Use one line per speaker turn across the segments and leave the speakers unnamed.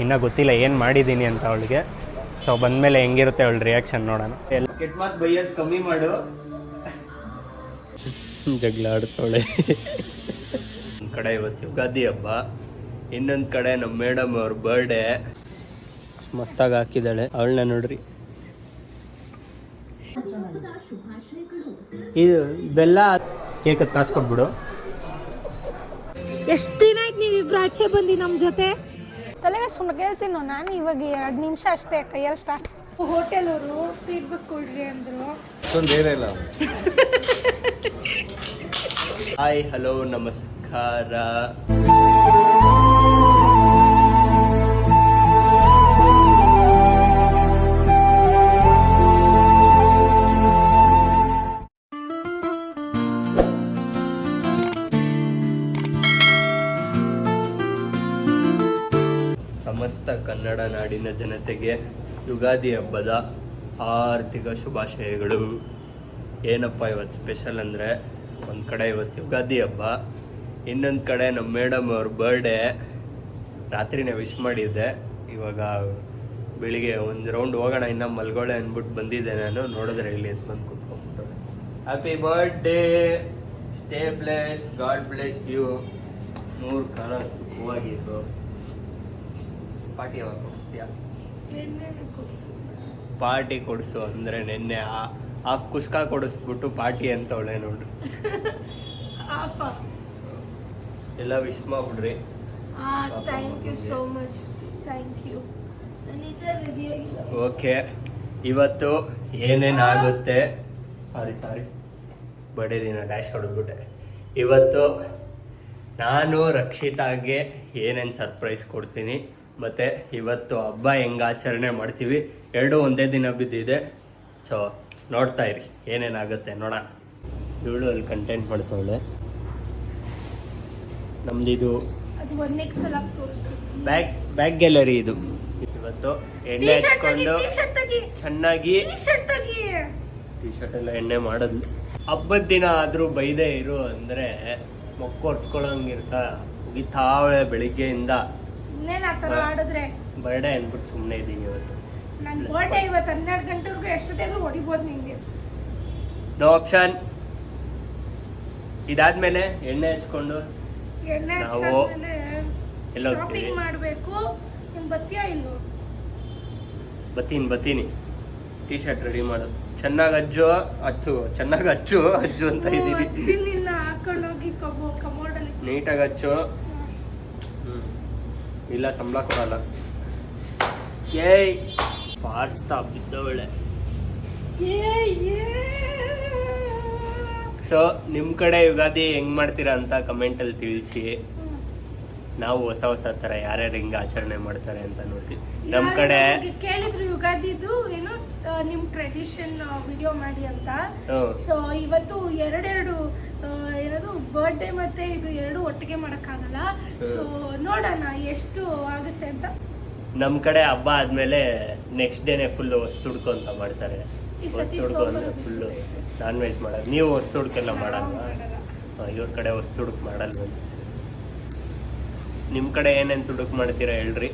ಇನ್ನೂ ಗೊತ್ತಿಲ್ಲ ಏನು ಮಾಡಿದ್ದೀನಿ ಅಂತ ಅವಳಿಗೆ. ಸೊ ಬಂದಮೇಲೆ ಹೆಂಗಿರುತ್ತೆ ಅವಳ ರಿಯಾಕ್ಷನ್ ನೋಡೋಣ. ಎಲ್ಲ ಕೆಟ್ಟ ಮಾತು ಬೈಯೋದು ಕಮ್ಮಿ ಮಾಡು. ಜಗಳ ಆಡ್ತಾಳೆ. ಒಂದು ಕಡೆ ಇವತ್ತು ಯುಗಾದಿ ಹಬ್ಬ, ಇನ್ನೊಂದು ಕಡೆ ನಮ್ಮ ಮೇಡಮ್ ಅವ್ರ ಬರ್ಡೇ. ಮಸ್ತಾಗಿ ಹಾಕಿದ್ದಾಳೆ ಅವಳನ್ನ ನೋಡ್ರಿ. ಇದು ಬೆಲ್ಲ ಕೇಕತ್ ಕಾಸು ಕೊಟ್ಬಿಡು.
ಎಷ್ಟು ದಿನ ಆಯ್ತು ನೀವಿಬ್ರು ಆಚೆ ಬಂದು ನಮ್ಮ ಜೊತೆ? ತಲೆಗಡ್ಸ್ಕೊಂಡು ಕೇಳ್ತೀನೋ ನಾನು. ಇವಾಗ 2 ನಿಮಿಷ ಅಷ್ಟೇ ಕೈಯಲ್ಲಿ ಸ್ಟಾರ್ಟ್. ಹೋಟೆಲ್ ಅವರು ಫೀಡ್ಬ್ಯಾಕ್ ಕೊಡ್ರಿ ಅಂದರು.
ಇಲ್ಲ.
ಹಾಯ್, ಹಲೋ, ನಮಸ್ಕಾರ. ಸಮಸ್ತ ಕನ್ನಡ ನಾಡಿನ ಜನತೆಗೆ ಯುಗಾದಿ ಹಬ್ಬದ ಆರ್ಥಿಕ ಶುಭಾಶಯಗಳು. ಏನಪ್ಪ ಇವತ್ತು ಸ್ಪೆಷಲ್ ಅಂದರೆ, ಒಂದು ಕಡೆ ಇವತ್ತು ಯುಗಾದಿ ಹಬ್ಬ, ಇನ್ನೊಂದು ಕಡೆ ನಮ್ಮ ಮೇಡಮ್ ಅವ್ರ ಬರ್ಡೇ. ರಾತ್ರಿನೇ ವಿಶ್ ಮಾಡಿದ್ದೆ. ಇವಾಗ ಬೆಳಿಗ್ಗೆ ಒಂದು ರೌಂಡ್ ಹೋಗೋಣ, ಇನ್ನೂ ಮಲ್ಗೋಳೆ ಅಂದ್ಬಿಟ್ಟು ಬಂದಿದ್ದೆ ನಾನು. ನೋಡಿದ್ರೆ ಇಲ್ಲಿ ಎದ್ದು ಬಂದು ಕೂತ್ಕೊಂಡ್ಬಿಟ್ಟು happy birthday, stay blessed, God bless you. 3 ಕಾಲ ಸುಖವಾಗಿದ್ದು. ಪಾರ್ಟಿ ಯಾವಾಗ ಕೊಡಿಸ್ತೀಯಾ? ಪಾರ್ಟಿ ಕೊಡಿಸು ಅಂದರೆ ನಿನ್ನೆ ಹಾಫ್ ಕುಷ್ಕ ಕೊಡಿಸ್ಬಿಟ್ಟು ಪಾರ್ಟಿ ಅಂತವಳೆ ನೋಡ್ರಿ. ಎಲ್ಲ ವಿಶ್ ಮಾಡ್ಬಿಡ್ರಿ.
Thank you so much. Thank you.
Okay, ಇವತ್ತು ಏನೇನಾಗುತ್ತೆ, ಸಾರಿ ಬರ್ಡೇ ದಿನ ಡ್ಯಾಶ್ ಹೊಡೆದ್ಬಿಟ್ಟೆ. ಇವತ್ತು ನಾನು ರಕ್ಷಿತಾಗೆ ಏನೇನು ಸರ್ಪ್ರೈಸ್ ಕೊಡ್ತೀನಿ, ಮತ್ತು ಇವತ್ತು ಹಬ್ಬ ಹೆಂಗೆ ಆಚರಣೆ ಮಾಡ್ತೀವಿ, ಎರಡೂ ಒಂದೇ ದಿನ ಬಿದ್ದಿದೆ. ಸೊ ನೋಡ್ತಾ ಇರಿ ಏನೇನಾಗುತ್ತೆ ನೋಡೋಣ. ಇವಳು ಅಲ್ಲಿ ಕಂಟೆಂಟ್ ಮಾಡ್ತಾವಳೆ. ನಮ್ದು ಇದು ಬ್ಯಾಕ್ ಗ್ಯಾಲರಿ. ಇದು ಇವತ್ತು ಎಣ್ಣೆ ಹಚ್ಕೊಂಡು ಚೆನ್ನಾಗಿ ಟೀ ಶರ್ಟ್ ಎಲ್ಲ ಎಣ್ಣೆ ಮಾಡೋದು. ಹಬ್ಬದ ದಿನ ಆದರೂ ಬೈದೇ ಇರು ಅಂದರೆ ಮೊಕ್ಕೊರ್ಸ್ಕೊಳಂಗಿರ್ತಾ ಮುಗಿತಾವಳೆ ಬೆಳಿಗ್ಗೆಯಿಂದ. ಬರ್ಡೇ ಅಂದ್ಬಿಟ್ಟು ಸುಮ್ಮನೆ ಇದ್ದೀನಿ ಇವತ್ತು.
ನನ್ನ ಬರ್ಡೇ ಇವತ್ತು 12 ಗಂಟೆವರೆಗೂ ಎಷ್ಟೊತ್ತಾದ್ರೂ ಹೊಡಿಬೋದು ನಿಂಗೆ.
No option. ಇದಾದ್ಮೇಲೆ ಎಣ್ಣೆ ಹಚ್ಕೊಂಡು ನಾವು ಎಲ್ಲ
ಶಾಪಿಂಗ್ ಮಾಡಬೇಕು. ನೀನು ಬರ್ತೀಯಾ ಇಲ್ಲೋ?
ಬತ್ತೀನಿ. ಟೀ ಶರ್ಟ್ ರೆಡಿ ಮಾಡೋದು. ಚೆನ್ನಾಗಿ ಚೆನ್ನಾಗಿ ಹಚ್ಚು ಅಂತ ಇದ್ದೀನಿ.
ನಿನ್ನ ಹಾಕೊಂಡೋಗಿ ಕಮೋಡಲ್ಲಿ
ನೀಟಾಗಿ ಹಚ್ಚು. ಇಲ್ಲ ಸಂಬಳ ಕೊಡಲ್ಲ. ಏಯ್ ಪಾರ್ಸ್ತಾ ಬಿದ್ದವಳೆ. ಸೊ ನಿಮ್ಮ ಕಡೆ ಯುಗಾದಿ ಹೆಂಗ್ ಮಾಡ್ತೀರಾ ಅಂತ ಕಮೆಂಟಲ್ಲಿ ತಿಳಿಸಿ. ನಾವು ಹೊಸ ಥರ ಯಾರ್ಯಾರು ಹೆಂಗೆ ಆಚರಣೆ ಮಾಡ್ತಾರೆ ಅಂತ ನೋಡ್ತೀವಿ. ನಮ್ಮ ಕಡೆ
ಕೇಳಿದ್ರು ಯುಗಾದಿದು ಏನು ನಿಮ್ಮ ಟ್ರೆಡಿಷನ್ ವಿಡಿಯೋ ಮಾಡಿ ಅಂತ. ಸೊ ಇವತ್ತು ಎರಡೆರಡು ಏನದು ಬರ್ಡೇ ಮತ್ತೆ ಇದು ಎರಡು ಒಟ್ಟಿಗೆ ಮಾಡೋಕ್ಕಾಗಲ್ಲ. ಸೊ ನೋಡೋಣ ಎಷ್ಟು ಆಗುತ್ತೆ ಅಂತ.
ನಮ್ಮ ಕಡೆ ಹಬ್ಬ ಆದಮೇಲೆ ನೆಕ್ಸ್ಟ್ ಡೇನೇ ಫುಲ್ಲು ಹೊಸ್ತುಡ್ಕು ಅಂತ ಮಾಡ್ತಾರೆ. ಹೊಸ್ತುಡ್ಕು ಅಂದರೆ ಫುಲ್ಲು ನಾನ್ ವೆಜ್ ಮಾಡೋದು. ನೀವು ಹೊಸ್ತುಡ್ಕೆಲ್ಲ ಮಾಡಲ್ವಾ? ಇವ್ರ ಕಡೆ ಹೊಸ್ತುಡ್ಕು ಮಾಡಲ್ವ? ನಿಮ್ಮ ಕಡೆ ಏನೇನು ತುಡುಕ್ ಮಾಡ್ತೀರಾ ಹೇಳ್ರಿ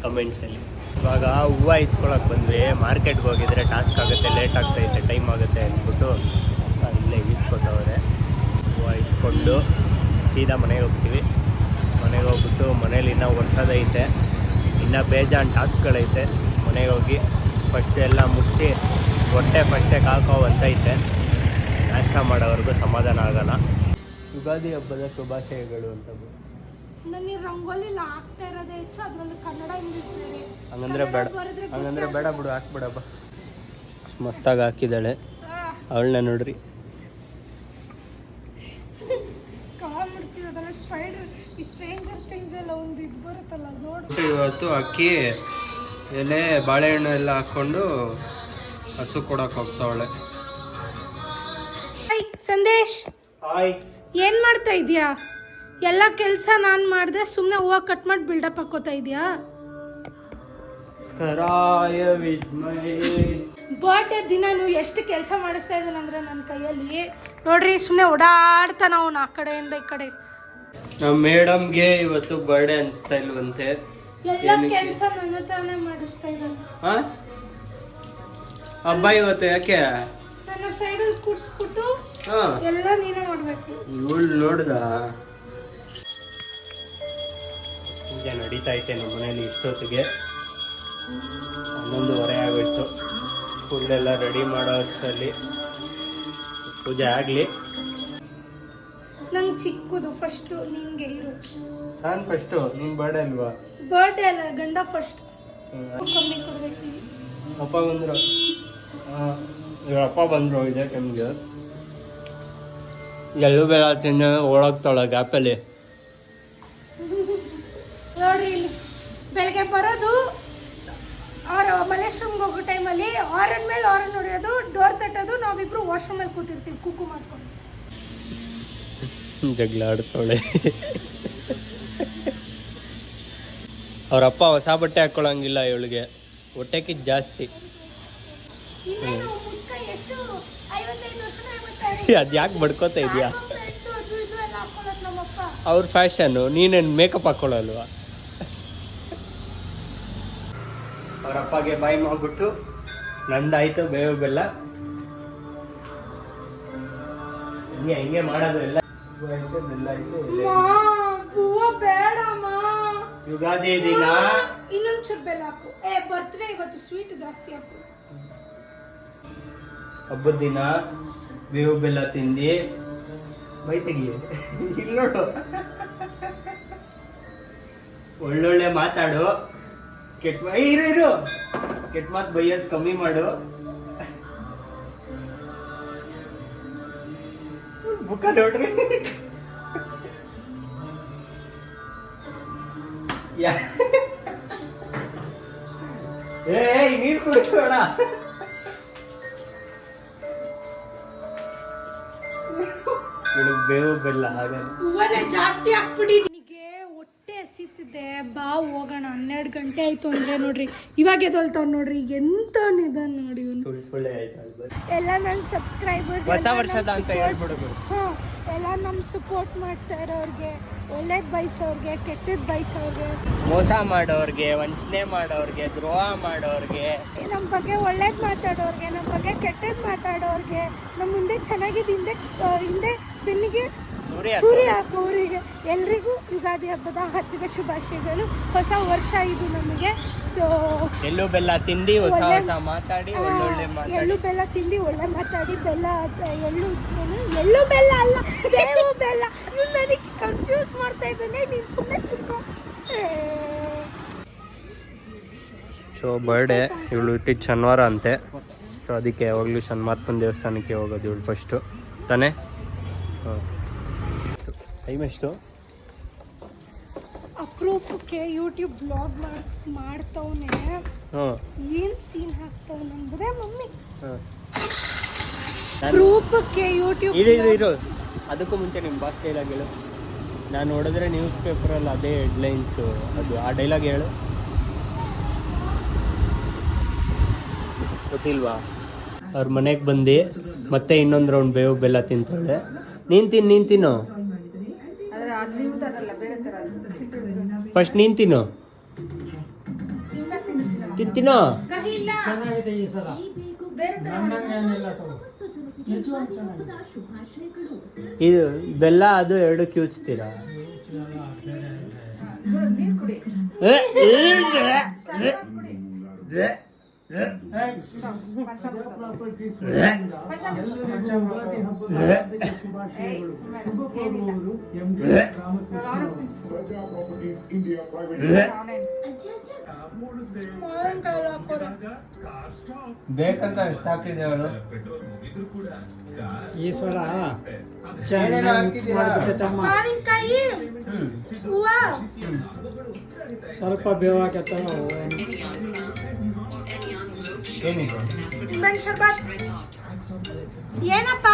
ಕಮೆಂಟ್ಸಲ್ಲಿ. ಇವಾಗ ಹೂವು ಇಸ್ಕೊಳಕ್ಕೆ ಬಂದ್ವಿ. ಮಾರ್ಕೆಟ್ಗೆ ಹೋಗಿದ್ರೆ ಟಾಸ್ಕ್ ಆಗುತ್ತೆ, ಲೇಟ್ ಆಗ್ತೈತೆ, ಟೈಮ್ ಆಗುತ್ತೆ ಅಂದ್ಬಿಟ್ಟು ಇಲ್ಲೇ ಇಸ್ಕೊತವ್ರೆ. ಹೂವು ಇಸ್ಕೊಂಡು ಸೀದಾ ಮನೆಗೆ ಹೋಗ್ತೀವಿ. ಮನೆಗೆ ಹೋಗ್ಬಿಟ್ಟು ಮನೇಲಿ ಇನ್ನೂ ವರ್ಷದೈತೆ, ಇನ್ನೂ ಬೇಜಾನ್ ಟಾಸ್ಕ್ಗಳೈತೆ. ಮನೆಗೆ ಹೋಗಿ ಫಸ್ಟ್ ಎಲ್ಲ ಮುಗಿಸಿ ಹೊಟ್ಟೆ ಫಸ್ಟೇ ಕಾಕೋವಂತೈತೆ. ನಾಷ್ಟ ಮಾಡೋವರೆಗೂ ಸಮಾಧಾನ ಆಗೋಣ. ಯುಗಾದಿ ಹಬ್ಬದ ಶುಭಾಶಯಗಳು ಅಂತ
ನನಗೆ ರಂಗೋಲಿ ಆಗ್ತಾ ಇರೋದೇ ಹೆಚ್ಚು, ಅದರಲ್ಲಿ ಕನ್ನಡ ಇಂಗ್ಲೀಷ್ ಬೇರೆ.
ಹಂಗಂದ್ರೆ ಬೇಡ ಬಿಡು, ಹಾಕ್ಬಿಡಪ್ಪ. ಮಸ್ತಾಗಿ ಹಾಕಿದ್ದಾಳೆ ಅವಳನ್ನ ನೋಡ್ರಿ.
ಕಾಮಿಡ್ತಿರೋದಲ್ಲ ಸ್ಪೈಡರ್, ಈ ಸ್ಟ್ರೇಂಜರ್ ಥಿಂಗ್ಸ್ ಎಲ್ಲ ಒಂದು ಇದು ಬರುತ್ತಲ್ಲ ನೋಡು.
ಇವತ್ತು ಅಕ್ಕಿ ಎಲೆ ಬಾಳೆಹಣ್ಣು ಎಲ್ಲ ಹಾಕ್ಕೊಂಡು ಹಸು ಕೊಡಕ್ಕೆ ಹೋಗ್ತಾವಳೆ.
ಹಾಯ್ ಸಂದೇಶ್.
ಹಾಯ್.
ಏನು ಮಾಡ್ತಾ ಇದೀಯಾ? ಎಲ್ಲ ಕೆಲಸ ನಾನು ಮಾಡಿದೆ, ಸುಮ್ಮನೆ ಹೂವು ಕಟ್ ಮಾಡಿ ಬಿಲ್ಡಪ್ ಹಾಕೋತಾ ಇದೆಯಾ? ಬರ್ಡೇ ದಿನ ನೀವು ಎಷ್ಟು ಕೆಲಸ ಮಾಡಿಸ್ತಾ ಇದ್ದಾನಂದ್ರೆ ನನ್ನ ಕೈಯಲ್ಲಿ ನೋಡ್ರಿ. ಸುಮ್ಮನೆ ಓಡಾಡ್ತಾನ ಅವನು ಆ ಕಡೆಯಿಂದ ಈ ಕಡೆ.
ನಮ್ಮ ಮೇಡಮ್ಗೆ ಇವತ್ತು ಬರ್ಡೇ ಅನಿಸ್ತಾ ಇಲ್ವಂತೆ.
ಎಲ್ಲ ಕೆಲಸ ನನ್ನ ತಾನೇ ಮಾಡಿಸ್ತಾ ಇದ್ದಾನೆ.
ಹಾ ಹಬ್ಬ ಇವತ್ತು ಯಾಕೆ?
ನನ್ನ ಸೈಡಲ್ಲಿ ಕೂರಿಸ್ಬಿಟ್ಟು ಎಲ್ಲ ನೀನೇ ಮಾಡ್ಬೇಕು.
ಇವಳು ನೋಡ್ದ ಪೂಜೆ ನಡೀತಾ ಐತೆ ನಮ್ಮ ಮನೇಲಿ. ಇಷ್ಟೊತ್ತಿಗೆ 11:30 ಆಗೋಯ್ತು. ಫುಲ್ಲೆಲ್ಲ ರೆಡಿ ಮಾಡೋ ಅಷ್ಟರಲ್ಲಿ ಪೂಜೆ ಆಗಲಿ.
ನಂಗೆ ಚಿಕ್ಕದು ಫಸ್ಟು, ನಿನ್ಗೆ ಇರು.
ನಾನು ಫಸ್ಟು, ನಿನ್ನ ಬರ್ಡೇ ಅಲ್ವಾ?
ಬರ್ಡೇ ಅಲ್ಲ, ಗಂಡ ಫಸ್ಟ್. ಕಮ್ಮಿ ಕೊಡ್ಬೇಕು.
ಅಪ್ಪ ಬಂದರು. ಇವ್ರ ಅಪ್ಪ ಬಂದರು ಇದೇ ಟೈಮ್ಗೆ. ಎಲ್ಲೂ ಬೇಡ ತಿನ್ನ ಓಡೋಗ್ತಾಳ ಗ್ಯಾಪಲ್ಲಿ.
ನೋಡ್ರಿ ಇಲ್ಲಿ ಬೆಳಗ್ಗೆ ಬರೋದು, ಅವ್ರು ಮಲೇಶ್ವರಂಗೆ ಹೋಗೋ ಟೈಮಲ್ಲಿ ಆರನ್ ಮೇಲೆ ಆರನ್ ಹೊಡೆಯೋದು, ಡೋರ್ ತಟ್ಟೋದು, ನಾವಿಬ್ರು ವಾಶ್ರೂಮಲ್ಲಿ ಕೂತಿರ್ತೀವಿ ಕುಕ್ಕು ಮಾಡ್ಕೊಂಡು.
ಜಗಳ ಆಡ್ತಾಳೆ. ಅವ್ರಪ್ಪ ಹೊಸ ಬಟ್ಟೆ ಹಾಕೊಳಂಗಿಲ್ಲ ಇವಳಿಗೆ, ಹೊಟ್ಟೆ ಕಿಚ್ಚು ಜಾಸ್ತಿ. ಅದ್ ಯಾಕೆ ಬಡ್ಕೋತಾ ಇದೆಯಾ? ಅವ್ರ ಫ್ಯಾಷನ್ನು, ನೀನೇನು ಮೇಕಪ್ ಹಾಕೊಳ್ಳಲ್ವಾ? ಅವ್ರಪ್ಪಗೆ ಬಾಯಿ ಮಾಡ್ಬಿಟ್ಟು ನಂದಾಯ್ತು ಬೇವು ಬೆಲ್ಲ. ಹಿಂಗೆ ಹಿಂಗೆ ಮಾಡೋದು ಎಲ್ಲ. ಬೆಲ್ಲ
ಬೇಡಮ್ಮ,
ಯುಗಾದಿ ದಿನ
ಇನ್ನೊಂಚೂರು ಬೆಲ್ಲ ಹಾಕು. ಬರ್ತ್ಡೇ ಇವತ್ತು ಸ್ವೀಟ್ ಜಾಸ್ತಿ ಹಾಕು.
ಹಬ್ಬದ ದಿನ ಬೇವು ಬೆಲ್ಲ ತಿಂದು ಬೈ ತೆಗಿಯೇ. ಇಲ್ಲಿ ನೋಡು, ಒಳ್ಳೊಳ್ಳೆ ಮಾತಾಡು, ಕೆಟ್ಟ ಇರು ಕೆಟ್ಟ ಮಾತು ಬೈಯೋದು ಕಮ್ಮಿ ಮಾಡು. ಮುಖ ನೋಡ್ರಿ. ನೀರು ಕುಡಿಸೋಣ. ಬೇವು ಬೆಲ್ಲ
ಹೂವನ್ನ ಜಾಸ್ತಿ ಹಾಕ್ಬಿಟ್ಟಿದ್ದೀನಿ. ಹೊಟ್ಟೆ ಹಸಿತಿದೆ, ಬಾ ಹೋಗೋಣ. 12 ಗಂಟೆ ಆಯ್ತು ಅಂದ್ರೆ ನೋಡ್ರಿ, ಇವಾಗ ಎದೊಳ್ತಾವ್ ನೋಡ್ರಿ. ಎಂತ ನಿಧಾನ ನೋಡಿ ಎಲ್ಲ ನನ್ನ ಸಬ್ಸ್ಕ್ರೈಬರ್ಸ್.
ಹೊಸ ವರ್ಷದ ಅಂತ ಹೇಳ್ಬಿಡೋದು.
ಎಲ್ಲ ನಮ್ ಸಪೋರ್ಟ್ ಮಾಡ್ತಾ ಇರೋರ್ಗೆ, ಒಳ್ಳೇದ್ ಬಯಸೋರ್ಗೆ, ಕೆಟ್ಟದ್ ಬಯಸೋರ್ಗೆ,
ಮೋಸ ಮಾಡೋರ್ಗೆ, ವಂಚನೆ ಮಾಡೋರ್ಗೆ, ದ್ರೋಹ ಮಾಡೋರ್ಗೆ,
ನಮ್ಮ ಬಗ್ಗೆ ಒಳ್ಳೇದ್ ಮಾತಾಡೋರ್ಗೆ, ನಮ್ಮ ಬಗ್ಗೆ ಕೆಟ್ಟದ್ ಮಾತಾಡೋರ್ಗೆ, ನಮ್ಮ ಮುಂದೆ ಚೆನ್ನಾಗಿದ್ದು ಹಿಂದೆ ಬೆನ್ನಿಗೆ ಚೂರಿ ಹಾಕೋರಿಗೆ ಎಲ್ರಿಗೂ ಯುಗಾದಿ ಹಬ್ಬದ ಹಾರ್ದಿಕ ಶುಭಾಶಯಗಳು. ಹೊಸ ವರ್ಷ ಇದು ನಮಗೆ. ಸೊ
ಎಳ್ಳು ಬೆಲ್ಲ ತಿಂದು ಹೊಸ ಹೊಸ ಮಾತಾಡಿ, ಒಳ್ಳೊಳ್ಳೆ ಮಾತಾಡಿ,
ಎಳ್ಳು ಬೆಲ್ಲ ತಿಂದು ಒಳ್ಳೆ ಮಾತಾಡಿ. ಬೆಲ್ಲ ಎಳ್ಳು ಬೆಲ್ಲ ಅಲ್ಲ, ಬೇವು ಬೆಲ್ಲ. ಇವ್ನು ನನಗೆ ಕನ್ಫ್ಯೂಸ್ ಮಾಡ್ತಾ ಇದ್ದಾನೆ. ನೀನು ಸುಮ್ಮನೆ ಕುತ್ಕೊ.
ಸೊ ಬರ್ಡೇ ಇವಳು ಇಟ್ಟಿದ್ದು ಶನಿವಾರ ಅಂತೆ. ಸೊ ಅದಕ್ಕೆ ಯಾವಾಗಲೂ ಶನಿಮಾತ್ಮನ ದೇವಸ್ಥಾನಕ್ಕೆ ಹೋಗೋದು ಇವಳು ಫಸ್ಟು ತಾನೇ. ಟೈಮ್ ಎಷ್ಟು?
ಅಪರೂಪಕ್ಕೆ ಯೂಟ್ಯೂಬ್ ಬ್ಲಾಗ್ ಮಾಡ್ತವನೆ. ಏನ್ ಸೀನ್ ಹಾಕ್ತಾವ ನಂಬುದೇ ಮಮ್ಮಿ. ಅಪರೂಪಕ್ಕೆ ಯೂಟ್ಯೂಬ್
ಇರು. ಅದಕ್ಕೂ ಮುಂಚೆ ನಿಮ್ಮ ಬಾಸ್ ಡೈಲಾಗ್ ಹೇಳು. ನಾನು ನೋಡಿದ್ರೆ ನ್ಯೂಸ್ ಪೇಪರಲ್ಲಿ ಅದೇ ಹೆಡ್ಲೈನ್ಸು, ಅದು ಆ ಡೈಲಾಗ್ ಹೇಳು. ಗೊತ್ತಿಲ್ವಾ? ಅವ್ರ ಮನೆಗೆ ಬಂದು ಮತ್ತೆ ಇನ್ನೊಂದು ರೌಂಡ್ ಬೇವು ಬೆಲ್ಲ ತಿಂತಾಳೆ. ನೀನು ತಿನ್ನು ಫಸ್ಟ್. ನೀನು ತಿನ್ನು. ಇದು ಬೆಲ್ಲ ಅದು ಎರಡು ಕಿವುಚ್ತೀರಾ? ಬೇಕಂತ ಎಷ್ಟು ಹಾಕಿದೆ ಅವಳು
ಈ ಸಲ
ಮಾವಿನಕಾಯಿ ಹೂವ
ಸ್ವಲ್ಪ ಬೇವು ಹಾಕತ್ತ.
ಏನಪ್ಪ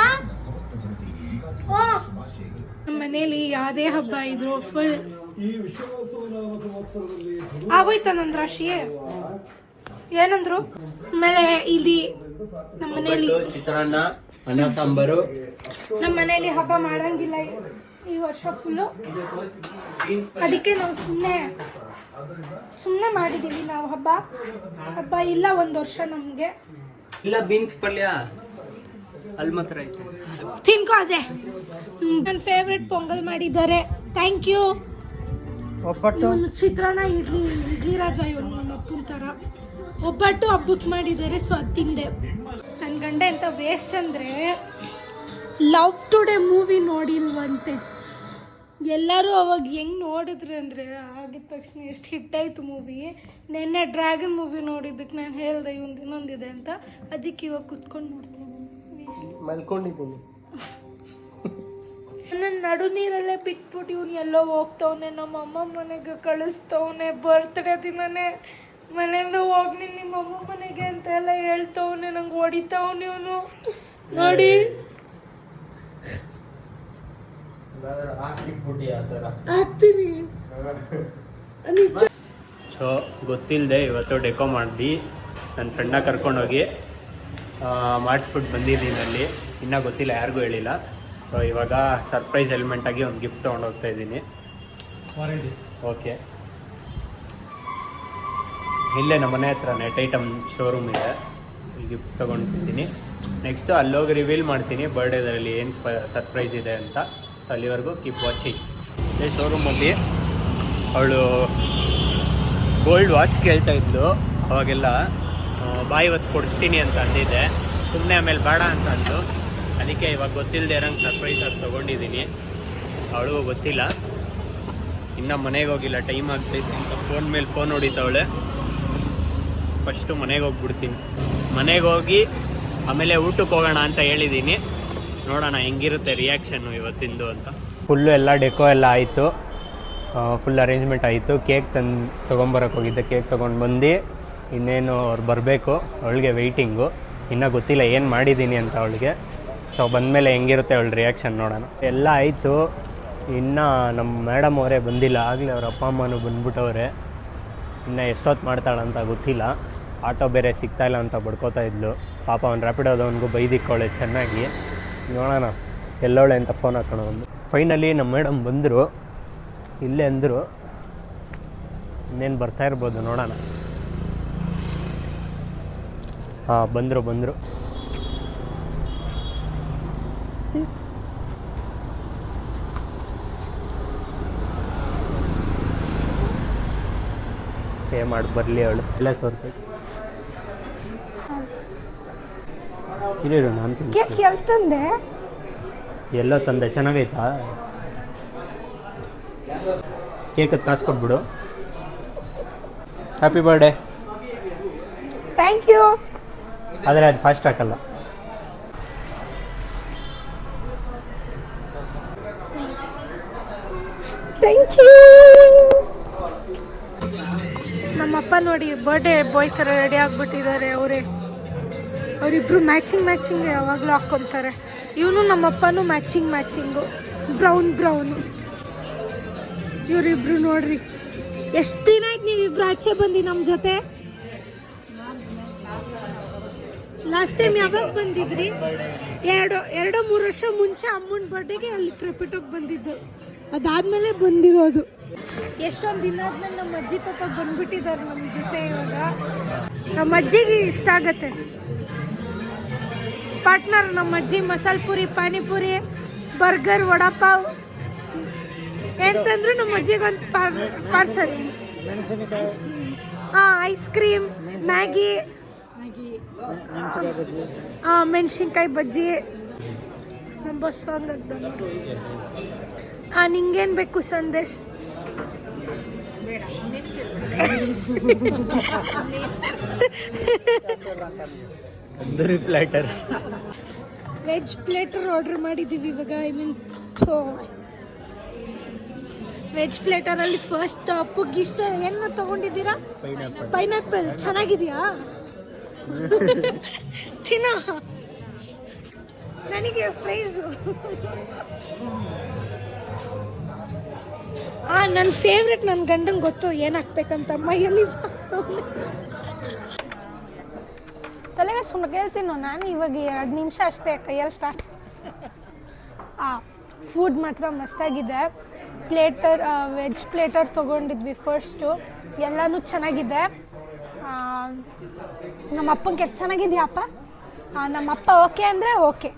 ನಮ್ಮ ಮನೇಲಿ ಯಾವುದೇ ಹಬ್ಬ ಇದ್ರು ಫುಲ್ ಆಗೋಯ್ತ ನನ್ನ ರಾಶಿ. ಏನಂದ್ರು ಆಮೇಲೆ ಇಲ್ಲಿ ನಮ್ಮ ಮನೇಲಿ
ಚಿತ್ರಾನ್ನ, ಅನ್ನ ಸಾಂಬಾರು.
ನಮ್ಮ ಮನೇಲಿ ಹಬ್ಬ ಮಾಡಂಗಿಲ್ಲ ಈ ವರ್ಷ ಫುಲ್ಲು. ಅದಕ್ಕೆ ನಾವು ಸುಮ್ಮನೆ ಸುಮ್ಮನೆ ಮಾಡಿದ್ದೀವಿ ನಾವು ಹಬ್ಬ ಇಲ್ಲ 1 ವರ್ಷ ನಮಗೆ.
ಇಲ್ಲ ಬೀನ್ಸ್ ಪಲ್ಯ ಅಲ್ಲಿ ಮಾತ್ರ ಐತೆ.
ತಿನ್ಕೋ ಅದೇ. ನನ್ನ ಫೇವ್ರೆಟ್ ಪೊಂಗಲ್ ಮಾಡಿದ್ದಾರೆ. Thank you.
ಒಬ್ಬಟ್ಟು
ಚಿತ್ರಾನ್ನ ಇಡ್ಲಿ ರಾಜ ಇವನು ನಮ್ಮ ಅಪ್ಪನ ಥರ. ಒಬ್ಬಟ್ಟು ಹಬ್ಬಕ್ಕೆ ಮಾಡಿದ್ದಾರೆ, ಸೊ ಅದು ತಿಂದೆ. ನನ್ನ ಗಂಡ ಎಂತ ವೇಸ್ಟ್ ಅಂದರೆ ಲವ್ ಟುಡೇ ಮೂವಿ ನೋಡಿಲ್ವಂತೆ. ಎಲ್ಲರೂ ಅವಾಗ ಹೆಂಗೆ ನೋಡಿದ್ರು ಅಂದರೆ ಆಗಿದ ತಕ್ಷಣ ಎಷ್ಟು ಹಿಟ್ಟಾಯಿತು ಮೂವಿ. ನೆನ್ನೆ ಡ್ರ್ಯಾಗನ್ ಮೂವಿ ನೋಡಿದ್ದಕ್ಕೆ ನಾನು ಹೇಳ್ದೆ ಇವಂದು ಇನ್ನೊಂದಿದೆ ಅಂತ, ಅದಕ್ಕೆ ಇವಾಗ ಕುತ್ಕೊಂಡು ನೋಡ್ತೀನಿ.
ಮಲ್ಕೊಂಡಿದ್ದೀನಿ.
ನನ್ನ ನಡು ನೀರಲ್ಲೇ ಬಿಟ್ಬಿಟ್ಟು ಇವನು ಎಲ್ಲೋ ಹೋಗ್ತವನೆ, ನಮ್ಮ ಅಮ್ಮ ಮನೆಗೆ ಕಳಿಸ್ತವನೆ. ಬರ್ತ್ಡೇ ದಿನನೇ ಮನೆಯಿಂದ ಹೋಗಿ ನಿಮ್ಮ ಅಮ್ಮ ಮನೆಗೆ ಅಂತ ಎಲ್ಲ ಹೇಳ್ತವನೆ. ನಂಗೆ ಹೊಡಿತಾವನೆ ಇವನು ನೋಡಿ. ಆಗ್ತೀನಿ.
ಸೊ ಗೊತ್ತಿಲ್ಲದೆ ಇವತ್ತು ಡೆಕೋ ಮಾಡಿದ್ವಿ. ನನ್ನ ಫ್ರೆಂಡ್ನ ಕರ್ಕೊಂಡೋಗಿ ಮಾಡಿಸ್ಬಿಟ್ಟು ಬಂದಿದ್ದೀನಿ ಅಲ್ಲಿ. ಇನ್ನೂ ಗೊತ್ತಿಲ್ಲ, ಯಾರಿಗೂ ಹೇಳಿಲ್ಲ. ಸೊ ಇವಾಗ ಸರ್ಪ್ರೈಸ್ ಎಲಿಮೆಂಟಾಗಿ ಒಂದು ಗಿಫ್ಟ್ ತೊಗೊಂಡೋಗ್ತಾ ಇದ್ದೀನಿ. ಓಕೆ, ಇಲ್ಲೇ ನಮ್ಮ ಮನೆ ಹತ್ರ ನೆಟ್ ಐಟಮ್ ಶೋರೂಮ್ ಇದೆ, ಇಲ್ಲಿ ಗಿಫ್ಟ್ ತೊಗೊಂಡಿದ್ದೀನಿ. ನೆಕ್ಸ್ಟು ಅಲ್ಲೋಗಿ ರಿವೀಲ್ ಮಾಡ್ತೀನಿ ಬರ್ಡೇದಲ್ಲಿ ಏನು ಸರ್ಪ್ರೈಸ್ ಇದೆ ಅಂತ. ಸೊ ಅಲ್ಲಿವರೆಗೂ ಕೀಪ್ ವಾಚಿಂಗ್. ಇದೇ ಶೋರೂಮಲ್ಲಿ ಅವಳು ಗೋಲ್ಡ್ ವಾಚ್ ಕೇಳ್ತಾ ಇದ್ಲು. ಅವಾಗೆಲ್ಲ ಇವತ್ತು ಕೊಡಿಸ್ತೀನಿ ಅಂತ ಅಂದಿದ್ದೆ. ಸುಮ್ಮನೆ ಆಮೇಲೆ ಬೇಡ ಅಂತ ಅಂದು, ಅದಕ್ಕೆ ಇವಾಗ ಗೊತ್ತಿಲ್ಲದೆ ಇರೋಂಗೆ ಸರ್ಪ್ರೈಸ್ ಆಗಿ ತೊಗೊಂಡಿದ್ದೀನಿ. ಅವಳಿಗೂ ಗೊತ್ತಿಲ್ಲ, ಇನ್ನೂ ಮನೆಗೆ ಹೋಗಿಲ್ಲ, ಟೈಮ್ ಆಗ್ತೈತೆ ಅಂತ ಫೋನ್ ಮೇಲೆ ಫೋನ್ ಹೊಡಿತಾವಳೆ. ಫಸ್ಟು ಮನೆಗೆ ಹೋಗ್ಬಿಡ್ತೀನಿ. ಮನೆಗೆ ಹೋಗಿ ಆಮೇಲೆ ಊಟಕ್ಕೆ ಹೋಗೋಣ ಅಂತ ಹೇಳಿದ್ದೀನಿ. ನೋಡೋಣ ಹೆಂಗಿರುತ್ತೆ ರಿಯಾಕ್ಷನ್ನು ಇವತ್ತಿಂದು ಅಂತ. ಫುಲ್ಲು ಎಲ್ಲ ಡೆಕೋ ಎಲ್ಲ ಆಯಿತು, ಫುಲ್ ಅರೇಂಜ್ಮೆಂಟ್ ಆಯಿತು. ಕೇಕ್ ತೊಗೊಂಬರೋಕೆ ಹೋಗಿದ್ದೆ, ಕೇಕ್ ತೊಗೊಂಡು ಬಂದು ಇನ್ನೇನು ಅವ್ರು ಬರಬೇಕು. ಅವಳಿಗೆ ವೆಯ್ಟಿಂಗು, ಇನ್ನೂ ಗೊತ್ತಿಲ್ಲ ಏನು ಮಾಡಿದ್ದೀನಿ ಅಂತ ಅವಳಿಗೆ. ಸೊ ಬಂದಮೇಲೆ ಹೆಂಗಿರುತ್ತೆ ಅವಳ ರಿಯಾಕ್ಷನ್ ನೋಡೋಣ. ಎಲ್ಲ ಆಯಿತು, ಇನ್ನು ನಮ್ಮ ಮೇಡಮ್ ಅವರೇ ಬಂದಿಲ್ಲ. ಆಗಲೇ ಅವ್ರ ಅಪ್ಪ ಅಮ್ಮನೂ ಬಂದ್ಬಿಟ್ಟವ್ರೆ. ಇನ್ನು ಎಷ್ಟೊತ್ತು ಮಾಡ್ತಾಳಂತ ಗೊತ್ತಿಲ್ಲ. ಆಟೋ ಬೇರೆ ಸಿಗ್ತಾಯಿಲ್ಲ ಅಂತ ಬಡ್ಕೋತಾ ಇದ್ಲು. ಪಾಪ ಅವ್ನು ರ್ಯಾಪಿಡೋದವನಿಗೂ ಬೈದಿಕ್ಕೋಳೆ ಚೆನ್ನಾಗಿ. ನೋಡೋಣ ಎಲ್ಲೋಳೆ ಅಂತ ಫೋನ್ ಹಾಕೋಣ ಒಂದು. ಫೈನಲಿ ನಮ್ಮ ಮೇಡಮ್ ಬಂದರು, ಇಲ್ಲೇ ಅಂದರು. ಇನ್ನೇನು ಬರ್ತಾ ಇರ್ಬೋದು, ನೋಡೋಣ. ಹಾಂ, ಬಂದರು. ಪೇ ಮಾಡಿ ಬರಲಿ ಅವಳು. ಎಲ್ಲ ಸೋರ್ತೈತೆ ಇರು, ನಾನು
ತಂದೆ
ಎಲ್ಲೋ ತಂದೆ. ಚೆನ್ನಾಗೈತಾ ಕೇಕದ್ದು ಕಾಸು ಕೊಟ್ಬಿಡು. Happy birthday.
Thank you.
ಆದರೆ ಅದು ಫಾಸ್ಟ್ ಹಾಕಲ್ಲ.
Thank you. ನಮ್ಮಪ್ಪ ನೋಡಿ ಬರ್ಡೇ ಬಾಯ್ ಥರ ರೆಡಿ ಆಗಿಬಿಟ್ಟಿದ್ದಾರೆ. ಅವರಿಬ್ಬರು ಮ್ಯಾಚಿಂಗ್ ಯಾವಾಗಲೂ ಹಾಕ್ಕೊತಾರೆ. ಇವನು ನಮ್ಮಪ್ಪನೂ ಮ್ಯಾಚಿಂಗು ಬ್ರೌನು. ಇವರಿಬ್ರು ನೋಡ್ರಿ, ಎಷ್ಟು ದಿನ ಆಯ್ತು ನೀವಿಬ್ರು ಆಚೆ ಬಂದು ನಮ್ಮ ಜೊತೆ. ಲಾಸ್ಟ್ ಟೈಮ್ ಯಾವಾಗ ಬಂದಿದ್ರಿ? 2-3 ವರ್ಷ ಮುಂಚೆ ಅಮ್ಮನ ಬರ್ಡೇಗೆ ಅಲ್ಲಿ ಕ್ರೆಪಿಟೋಗೆ ಬಂದಿದ್ದು. ಅದಾದಮೇಲೆ ಬಂದಿರೋದು. ಎಷ್ಟೊಂದು ದಿನ ಆದ್ಮೇಲೆ ನಮ್ಮ ಅಜ್ಜಿ ತಾತ ಬಂದ್ಬಿಟ್ಟಿದ್ದಾರೆ ನಮ್ಮ ಜೊತೆ. ಇವಾಗ ನಮ್ಮ ಅಜ್ಜಿಗೆ ಇಷ್ಟ ಆಗತ್ತೆ. ಪಾರ್ಟ್ನರ್ ನಮ್ಮ ಅಜ್ಜಿ ಮಸಾಲೆ ಪುರಿ, ಪಾನಿಪುರಿ, ಬರ್ಗರ್, ವಡಾಪಾವ್ ಎಂತಂದ್ರು ನಮ್ಮ ಅಜ್ಜಿಗೊಂದು ಪಾರ್ಸಲ್. ಐಸ್ ಕ್ರೀಮ್, ಮ್ಯಾಗಿ, ಮೆಣಸಿನ್ಕಾಯಿ ಬಜ್ಜಿ. ನಮ್ಮ ಬಸ್ ನಿಂಗೇನು ಬೇಕು ಸಂದೇಶ್? ವೆಜ್ ಪ್ಲೇಟರ್ ಆರ್ಡರ್ ಮಾಡಿದ್ದೀವಿ ಇವಾಗ. ವೆಜ್ ಪ್ಲೇಟರಲ್ಲಿ ಫಸ್ಟ್ ಅಪ್ಪಗೆ ಇಷ್ಟ ಏನು ತೊಗೊಂಡಿದ್ದೀರಾ? ಪೈನಾಪಲ್. ಚೆನ್ನಾಗಿದೆಯಾ? ತಿನ್ನೋ. ನನಗೆ ಫ್ರೈಸು. ನನ್ನ ಫೇವ್ರೆಟ್. ನನ್ನ ಗಂಡಂಗೆ ಗೊತ್ತು ಏನು ಹಾಕ್ಬೇಕಂತ. ಮೈಯಲ್ಲಿ ತಲೆಗಡ್ಸ್ಕೊಂಡು ಹೇಳ್ತೀನಿ ನಾನು. ಇವಾಗ 2 ನಿಮಿಷ ಅಷ್ಟೇ ಕೈಯಲ್ಲಿ ಸ್ಟಾರ್ಟ್. ಫುಡ್ ಮಾತ್ರ ಮಸ್ತಾಗಿದೆ. ವೆಜ್ ಪ್ಲೇಟರ್ ತೊಗೊಂಡಿದ್ವಿ ಫಸ್ಟು. ಎಲ್ಲನೂ ಚೆನ್ನಾಗಿದೆ. ನಮ್ಮ ಅಪ್ಪಂಗೆ ಎಷ್ಟು ಚೆನ್ನಾಗಿದೆಯಪ್ಪ. ನಮ್ಮಪ್ಪ ಓಕೆ ಅಂದರೆ ಓಕೆ.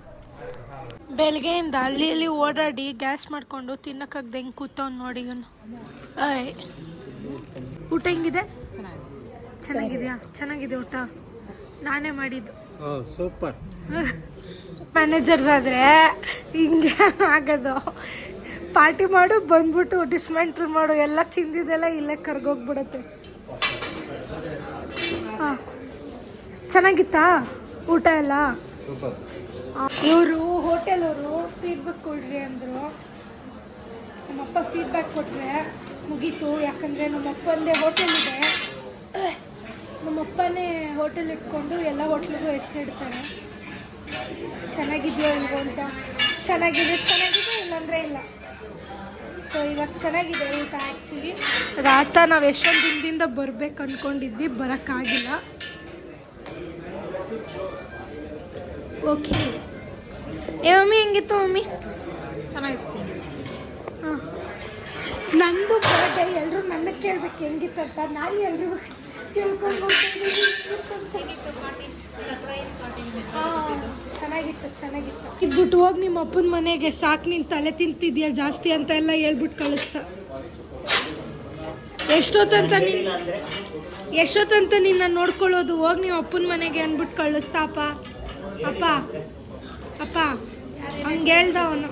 ಬೆಳಗ್ಗೆಯಿಂದ ಅಲ್ಲಿ ಇಲ್ಲಿ ಓಡಾಡಿ ಗ್ಯಾಸ್ ಮಾಡಿಕೊಂಡು ತಿನ್ನಕ್ಕಾಗ್ದೆ ಹೆಂಗೆ ಕೂತವ್ನು ನೋಡಿ ಇವನು. ಊಟ ಹೆಂಗಿದೆ? ಚೆನ್ನಾಗಿದೆಯಾ? ಚೆನ್ನಾಗಿದೆ ಊಟ. ನಾನೇ ಮಾಡಿದ್ದು.
ಸೂಪರ್.
ಮ್ಯಾನೇಜರ್ಸ್ ಆದರೆ ಹಿಂಗೆ ಆಗೋದು. ಪಾರ್ಟಿ ಮಾಡು ಬಂದ್ಬಿಟ್ಟು ಡಿಸ್ಮೆಂಟಲ್ ಮಾಡು, ಎಲ್ಲ ತಿಂದಿದ್ದೆಲ್ಲ ಇಲ್ಲೇ ಕರ್ಗೋಗ್ಬಿಡುತ್ತೆ. ಹಾಂ, ಚೆನ್ನಾಗಿತ್ತಾ ಊಟ ಎಲ್ಲ? ಇವರು ಹೋಟೆಲವರು ಫೀಡ್ಬ್ಯಾಕ್ ಕೊಡ್ರಿ ಅಂದರು. ನಮ್ಮಪ್ಪ ಫೀಡ್ಬ್ಯಾಕ್ ಕೊಟ್ಟರೆ ಮುಗೀತು. ಯಾಕಂದರೆ ನಮ್ಮಪ್ಪಂದೇ ಹೋಟೆಲ್ ಇದೆ. ನಮ್ಮಪ್ಪನೇ ಹೋಟೆಲ್ ಇಟ್ಕೊಂಡು ಎಲ್ಲ ಹೋಟ್ಲಿಗೂ ಹೆಸರಿಡ್ತಾರೆ. ಚೆನ್ನಾಗಿದೆಯೋ ಇಲ್ವೋ ಅಂತ. ಚೆನ್ನಾಗಿದೆ ಇಲ್ಲಾಂದರೆ ಇಲ್ಲ. ಸೊ ಇವಾಗ ಚೆನ್ನಾಗಿದೆ ಊಟ. ಆ್ಯಕ್ಚುಲಿ ರಾತ ನಾವು ಎಷ್ಟೊಂದು ದಿನದಿಂದ ಬರ್ಬೇಕು ಅಂದ್ಕೊಂಡಿದ್ವಿ, ಬರೋಕ್ಕಾಗಿಲ್ಲ. ಓಕೆ. ಮಮ್ಮಿ ಹೆಂಗಿತ್ತು ಮಮ್ಮಿ?
ಚೆನ್ನಾಗಿತ್ತು.
ಹಾಂ, ನಂದು ಬರ್ಡೇ ಎಲ್ಲರೂ ನನ್ನ ಕೇಳ್ಬೇಕು ಹೆಂಗಿತ್ತಂತ. ನಾನು ಎಲ್ಲರೂ ಕೇಳ್ಕೊಂಡು ಚೆನ್ನಾಗಿತ್ತು. ಇದ್ಬಿಟ್ಟು ಹೋಗಿ ನಿಮ್ಮ ಅಪ್ಪನ ಮನೆಗೆ ಸಾಕು ನೀನು ತಲೆ ತಿಂತಿದ್ಯಾ ಜಾಸ್ತಿ ಅಂತ ಎಲ್ಲ ಹೇಳ್ಬಿಟ್ಟು ಕಳಿಸ್ತಾ. ಎಷ್ಟೊತ್ತಂತ ನಿನ್ನ ನೋಡ್ಕೊಳ್ಳೋದು? ಹೋಗಿ ನೀವು ಅಪ್ಪನ ಮನೆಗೆ ಅಂದ್ಬಿಟ್ಟು ಕಳಿಸ್ತಾ. ಅಪ್ಪ ಹಂಗೆ ಹೇಳ್ದ ಅವನು.